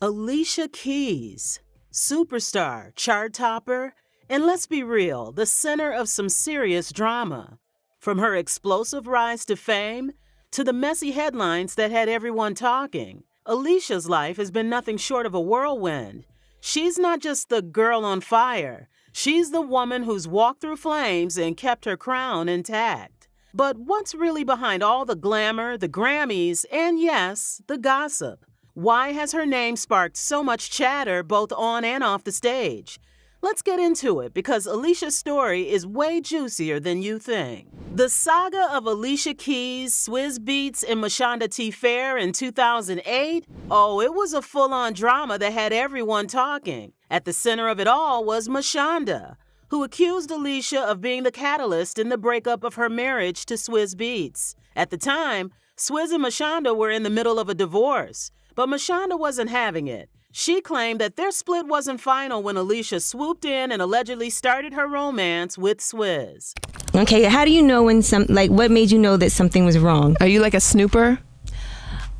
Alicia Keys, superstar, chart topper, and let's be real, the center of some serious drama. From her explosive rise to fame to the messy headlines that had everyone talking, Alicia's life has been nothing short of a whirlwind. She's not just the girl on fire. She's the woman who's walked through flames and kept her crown intact. But what's really behind all the glamour, the Grammys, and yes, the gossip? Why has her name sparked so much chatter both on and off the stage? Let's get into it because Alicia's story is way juicier than you think. The saga of Alicia Keys, Swizz Beatz, and Mashonda T. Fair in 2008? Oh, it was a full-on drama that had everyone talking. At the center of it all was Mashonda, who accused Alicia of being the catalyst in the breakup of her marriage to Swizz Beatz. At the time, Swizz and Mashonda were in the middle of a divorce, but Mashonda wasn't having it. She claimed that their split wasn't final when Alicia swooped in and allegedly started her romance with Swizz. Okay, how do you know when what made you know that something was wrong? Are you like a snooper?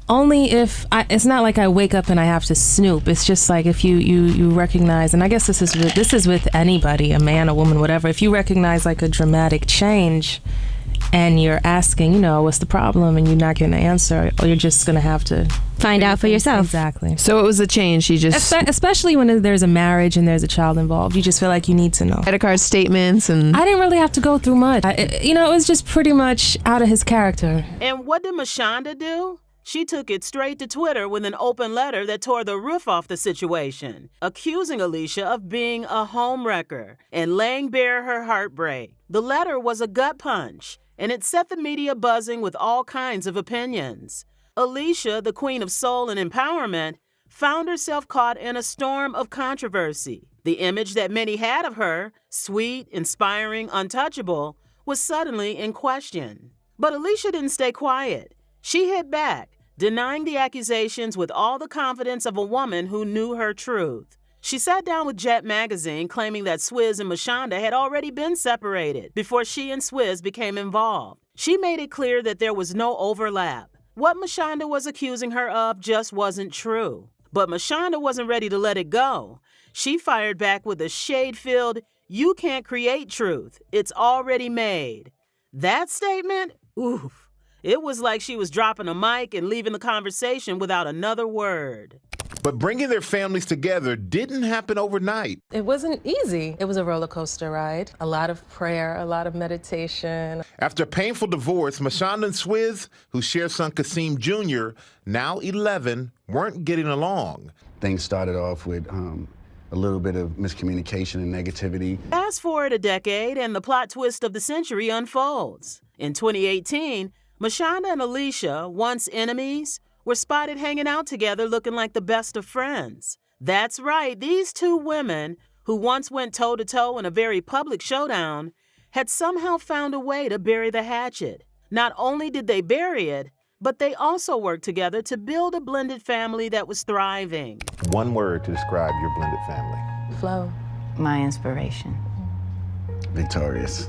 Only if it's not like I wake up and I have to snoop. It's just like if you recognize, and I guess this is with anybody, a man, a woman, whatever. If you recognize like a dramatic change, and you're asking, what's the problem, and you're not getting an answer, or you're just gonna have to find out for yourself. Exactly. So it was a change. She just, especially when there's a marriage and there's a child involved, you just feel like you need to know. credit card statements, and I didn't really have to go through much. It was just pretty much out of his character. And what did Mashonda do? She took it straight to Twitter with an open letter that tore the roof off the situation, accusing Alicia of being a homewrecker and laying bare her heartbreak. The letter was a gut punch, and it set the media buzzing with all kinds of opinions. Alicia, the queen of soul and empowerment, found herself caught in a storm of controversy. The image that many had of her, sweet, inspiring, untouchable, was suddenly in question. But Alicia didn't stay quiet. She hit back, denying the accusations with all the confidence of a woman who knew her truth. She sat down with Jet magazine claiming that Swizz and Mashonda had already been separated before she and Swizz became involved. She made it clear that there was no overlap. What Mashonda was accusing her of just wasn't true. But Mashonda wasn't ready to let it go. She fired back with a shade-filled, "You can't create truth. It's already made." That statement? Oof. It was like she was dropping a mic and leaving the conversation without another word. But bringing their families together didn't happen overnight. It wasn't easy. It was a roller coaster ride. A lot of prayer, a lot of meditation. After a painful divorce, Mashonda and Swizz, who share son Kasim Jr., now 11, weren't getting along. Things started off with a little bit of miscommunication and negativity. Fast forward a decade and the plot twist of the century unfolds. In 2018, Mashonda and Alicia, once enemies, were spotted hanging out together looking like the best of friends. That's right, these two women, who once went toe-to-toe in a very public showdown, had somehow found a way to bury the hatchet. Not only did they bury it, but they also worked together to build a blended family that was thriving. One word to describe your blended family. Flow. My inspiration. Victorious.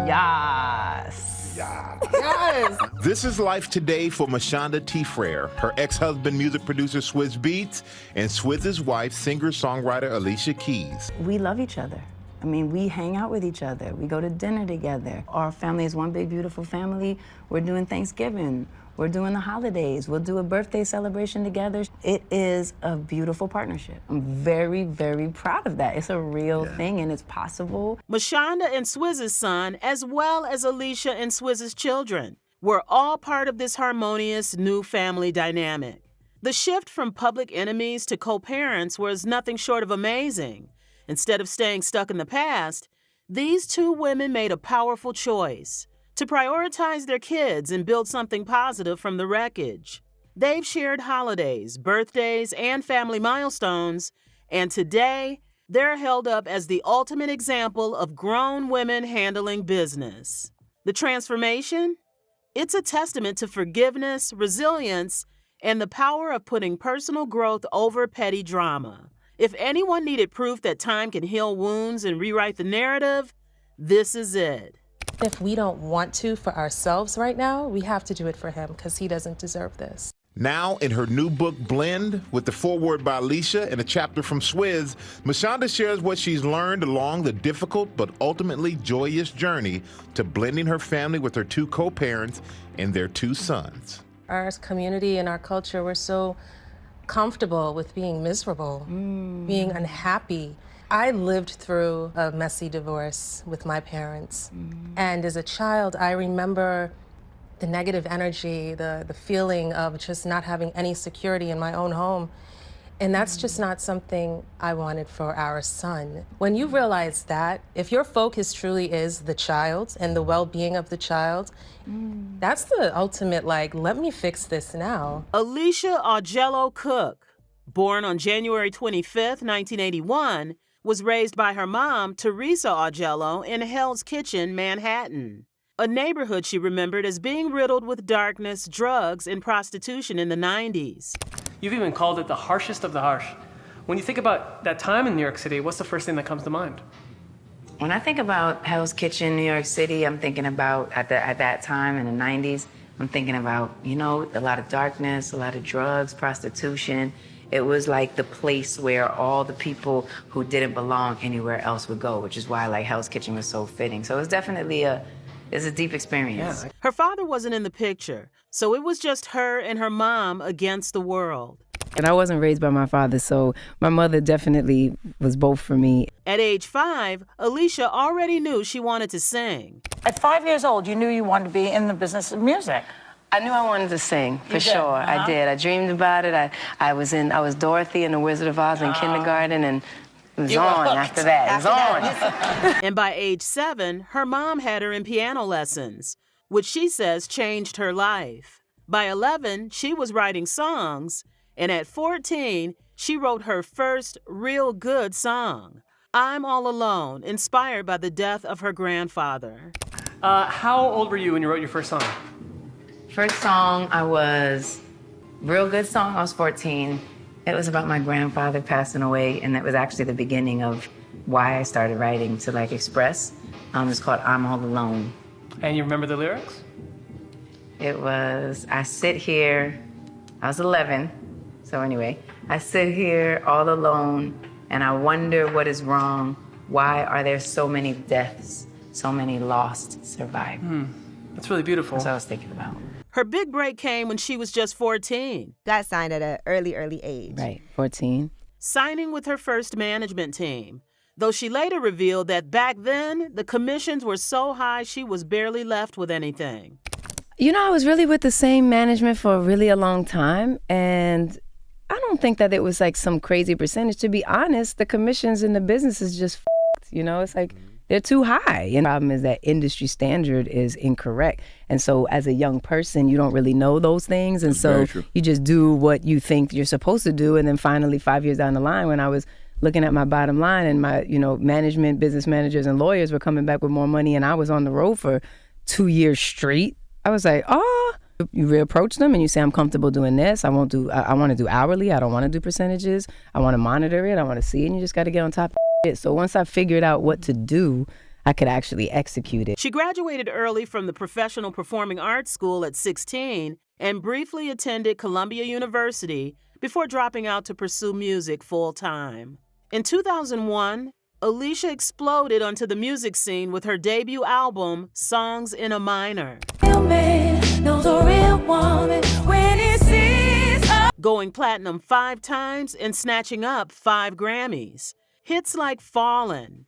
Yes. Yes. This is life today for Mashonda T. Frere, her ex-husband, music producer Swizz Beatz, and Swizz's wife, singer-songwriter Alicia Keys. We love each other. I mean, we hang out with each other. We go to dinner together. Our family is one big, beautiful family. We're doing Thanksgiving. We're doing the holidays. We'll do a birthday celebration together. It is a beautiful partnership. I'm very, very proud of that. It's a real thing, and it's possible. Mashonda and Swizz's son, as well as Alicia and Swizz's children, were all part of this harmonious new family dynamic. The shift from public enemies to co-parents was nothing short of amazing. Instead of staying stuck in the past, these two women made a powerful choice to prioritize their kids and build something positive from the wreckage. They've shared holidays, birthdays, and family milestones, and today, they're held up as the ultimate example of grown women handling business. The transformation? It's a testament to forgiveness, resilience, and the power of putting personal growth over petty drama. If anyone needed proof that time can heal wounds and rewrite the narrative, this is it. If we don't want to for ourselves right now, we have to do it for him because he doesn't deserve this. Now, in her new book, Blend, with the foreword by Alicia and a chapter from Swizz, Mashonda shares what she's learned along the difficult but ultimately joyous journey to blending her family with her two co-parents and their two sons. Our community and our culture, we're so comfortable with being miserable, being unhappy. I lived through a messy divorce with my parents. And as a child, I remember the negative energy, the feeling of just not having any security in my own home. And that's just not something I wanted for our son. When you realize that, if your focus truly is the child and the well-being of the child, that's the ultimate, like, let me fix this now. Alicia Augello Cook, born on January 25th, 1981, was raised by her mom, Teresa Augello, in Hell's Kitchen, Manhattan, a neighborhood she remembered as being riddled with darkness, drugs, and prostitution in the 90s. You've even called it the harshest of the harsh. When you think about that time in New York City, what's the first thing that comes to mind? When I think about Hell's Kitchen, New York City, I'm thinking about, at that time in the 90s, I'm thinking about, you know, a lot of darkness, a lot of drugs, prostitution. It was like the place where all the people who didn't belong anywhere else would go, which is why, like, Hell's Kitchen was so fitting. So it's definitely it's a deep experience. Yeah. Her father wasn't in the picture, so it was just her and her mom against the world. And I wasn't raised by my father, so my mother definitely was both for me. At age 5, Alicia already knew she wanted to sing. At 5 years old, you knew you wanted to be in the business of music. I knew I wanted to sing, for sure. Uh-huh. I did. I dreamed about it. I was Dorothy in The Wizard of Oz in kindergarten, and it was on after that. It was on. And by age 7, her mom had her in piano lessons, which she says changed her life. By 11, she was writing songs, and at 14, she wrote her first real good song, I'm All Alone, inspired by the death of her grandfather. How old were you when you wrote your first song? First song, real good song, I was 14. It was about my grandfather passing away, and that was actually the beginning of why I started writing to, like, express. It's called I'm All Alone. And you remember the lyrics? It was, I sit here, I was 11, so anyway, I sit here all alone, and I wonder what is wrong. Why are there so many deaths, so many lost survivors? That's really beautiful. That's what I was thinking about. Her big break came when she was just 14. Got signed at an early age. Right, 14. Signing with her first management team, though she later revealed that back then, the commissions were so high she was barely left with anything. You know, I was really with the same management for really a long time, and I don't think that it was like some crazy percentage. To be honest, the commissions in the business is just f***ed, you know? It's like, they're too high. And the problem is that industry standard is incorrect. And so as a young person, you don't really know those things. And so you just do what you think you're supposed to do. And then finally, 5 years down the line, when I was looking at my bottom line and my, you know, management, business managers and lawyers were coming back with more money and I was on the road for 2 years straight, I was like, you reapproach them and you say, I'm comfortable doing this. I want to do hourly. I don't want to do percentages. I want to monitor it. I want to see it. And you just got to get on top of it. So once I figured out what to do, I could actually execute it. She graduated early from the Professional Performing Arts School at 16 and briefly attended Columbia University before dropping out to pursue music full-time. In 2001, Alicia exploded onto the music scene with her debut album, Songs in a Minor. Going platinum 5 times and snatching up 5 Grammys. Hits like Fallin'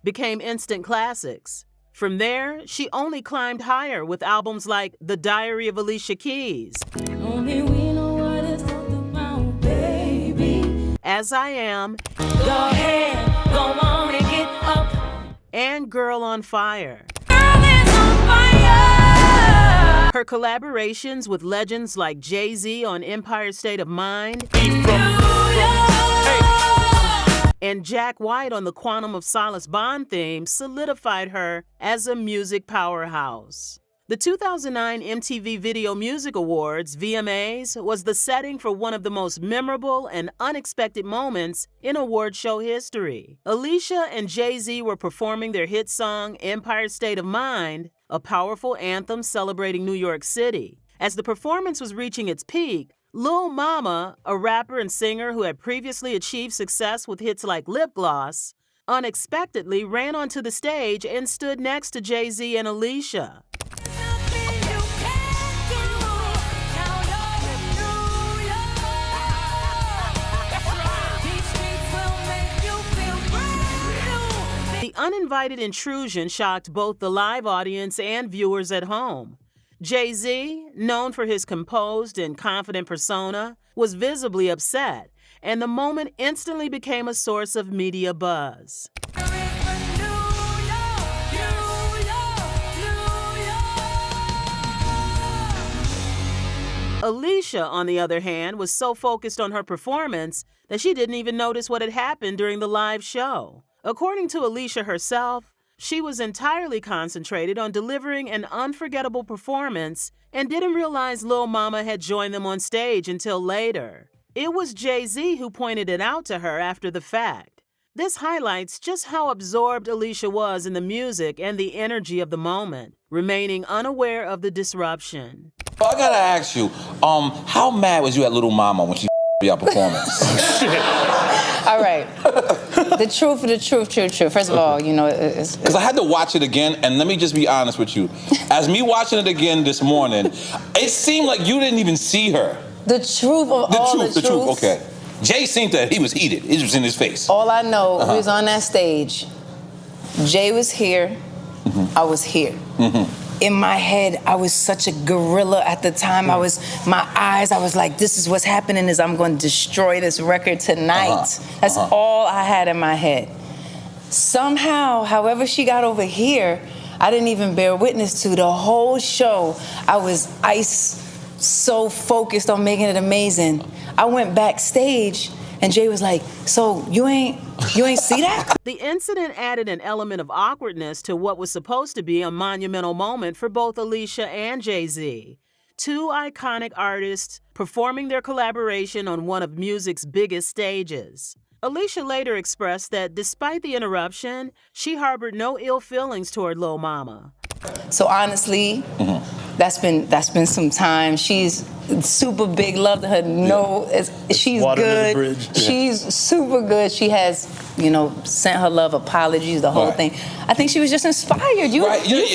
became instant classics. From there, she only climbed higher with albums like The Diary of Alicia Keys, As I Am, and Girl on Fire. Her collaborations with legends like Jay-Z on Empire State of Mind and Jack White on the Quantum of Solace Bond theme solidified her as a music powerhouse. The 2009 MTV Video Music Awards, VMAs, was the setting for one of the most memorable and unexpected moments in award show history. Alicia and Jay-Z were performing their hit song, Empire State of Mind, a powerful anthem celebrating New York City. As the performance was reaching its peak, Lil Mama, a rapper and singer who had previously achieved success with hits like Lip Gloss, unexpectedly ran onto the stage and stood next to Jay-Z and Alicia. The uninvited intrusion shocked both the live audience and viewers at home. Jay-Z, known for his composed and confident persona, was visibly upset, and the moment instantly became a source of media buzz. Alicia, on the other hand, was so focused on her performance that she didn't even notice what had happened during the live show. According to Alicia herself, she was entirely concentrated on delivering an unforgettable performance and didn't realize Lil Mama had joined them on stage until later. It was Jay-Z who pointed it out to her after the fact. This highlights just how absorbed Alicia was in the music and the energy of the moment, remaining unaware of the disruption. I gotta ask you, how mad was you at Little Mama when she your performance? All right. The truth. First of all, you know, it's... Because I had to watch it again, and let me just be honest with you. As me watching it again this morning, it seemed like you didn't even see her. The truth of the truth. Okay. Jay seemed that he was heated. It was in his face. All I know, we was on that stage. Jay was here. I was here. In my head, I was such a gorilla at the time. I was like, this is what's happening is I'm going to destroy this record tonight. That's all I had in my head. Somehow, however she got over here, I didn't even bear witness to the whole show. I was so focused on making it amazing. I went backstage and Jay was like, so you ain't see that? The incident added an element of awkwardness to what was supposed to be a monumental moment for both Alicia and Jay-Z, two iconic artists performing their collaboration on one of music's biggest stages. Alicia later expressed that despite the interruption, she harbored no ill feelings toward Lil Mama. So honestly, that's been some time. She's super big. Love her. She's good. She's super good. She has, sent her love apologies, the whole thing. I think she was just inspired. You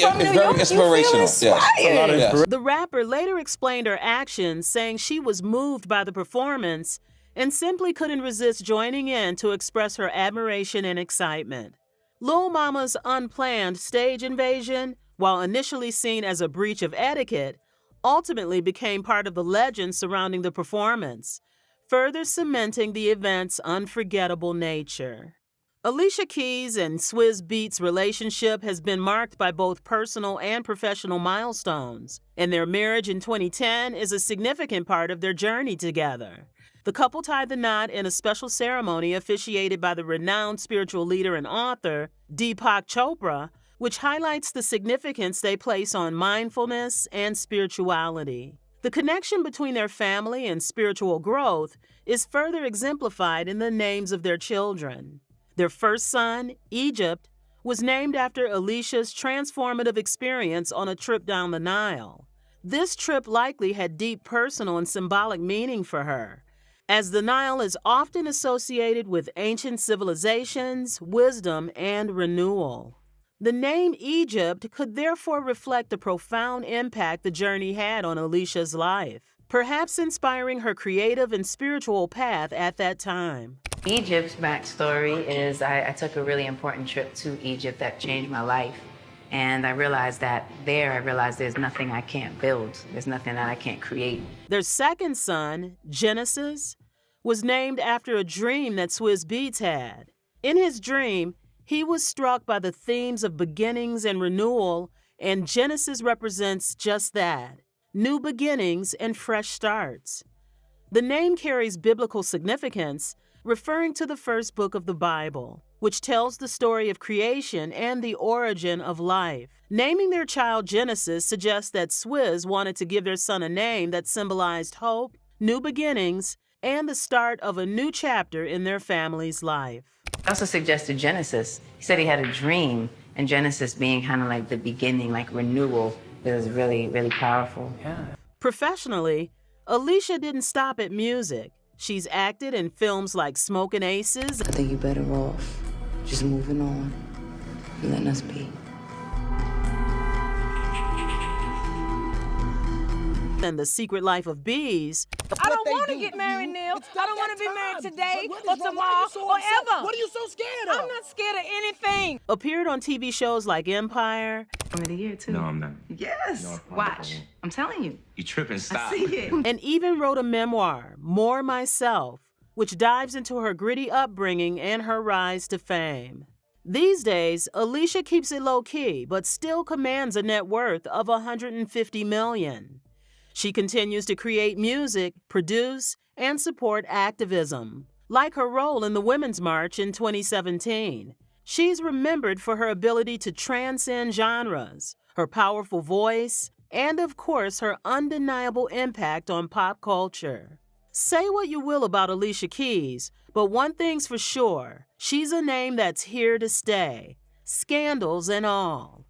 from New York, inspirational. You feel inspired. Yes. The rapper later explained her actions, saying she was moved by the performance and simply couldn't resist joining in to express her admiration and excitement. Lil Mama's unplanned stage invasion, while initially seen as a breach of etiquette, ultimately became part of the legend surrounding the performance, further cementing the event's unforgettable nature. Alicia Keys and Swizz Beatz' relationship has been marked by both personal and professional milestones, and their marriage in 2010 is a significant part of their journey together. The couple tied the knot in a special ceremony officiated by the renowned spiritual leader and author Deepak Chopra, which highlights the significance they place on mindfulness and spirituality. The connection between their family and spiritual growth is further exemplified in the names of their children. Their first son, Egypt, was named after Alicia's transformative experience on a trip down the Nile. This trip likely had deep personal and symbolic meaning for her, as the Nile is often associated with ancient civilizations, wisdom, and renewal. The name Egypt could therefore reflect the profound impact the journey had on Alicia's life, perhaps inspiring her creative and spiritual path at that time. Egypt's backstory is I took a really important trip to Egypt that changed my life. And I realized there's nothing I can't build. There's nothing that I can't create. Their second son, Genesis, was named after a dream that Swizz Beatz had. In his dream, he was struck by the themes of beginnings and renewal, and Genesis represents just that, new beginnings and fresh starts. The name carries biblical significance, referring to the first book of the Bible, which tells the story of creation and the origin of life. Naming their child Genesis suggests that Swizz wanted to give their son a name that symbolized hope, new beginnings, and the start of a new chapter in their family's life. I also suggested Genesis. He said he had a dream, And Genesis being kind of like the beginning, like renewal, is really, really powerful. Yeah. Professionally, Alicia didn't stop at music. She's acted in films like Smokin' Aces. I think you're better off just moving on and letting us be. And The Secret Life of Bees. I don't want to get married, Neil. I don't want to be married today or tomorrow or ever. What are you so scared of? I'm not scared of anything. Appeared on TV shows like Empire. I'm in the year, too. No, I'm not. Yes. Watch. I'm telling you. You tripping, stop. I see it. And even wrote a memoir, More Myself, which dives into her gritty upbringing and her rise to fame. These days, Alicia keeps it low-key, but still commands a net worth of $150 million. She continues to create music, produce, and support activism, like her role in the Women's March in 2017. She's remembered for her ability to transcend genres, her powerful voice, and of course, her undeniable impact on pop culture. Say what you will about Alicia Keys, but one thing's for sure, she's a name that's here to stay, scandals and all.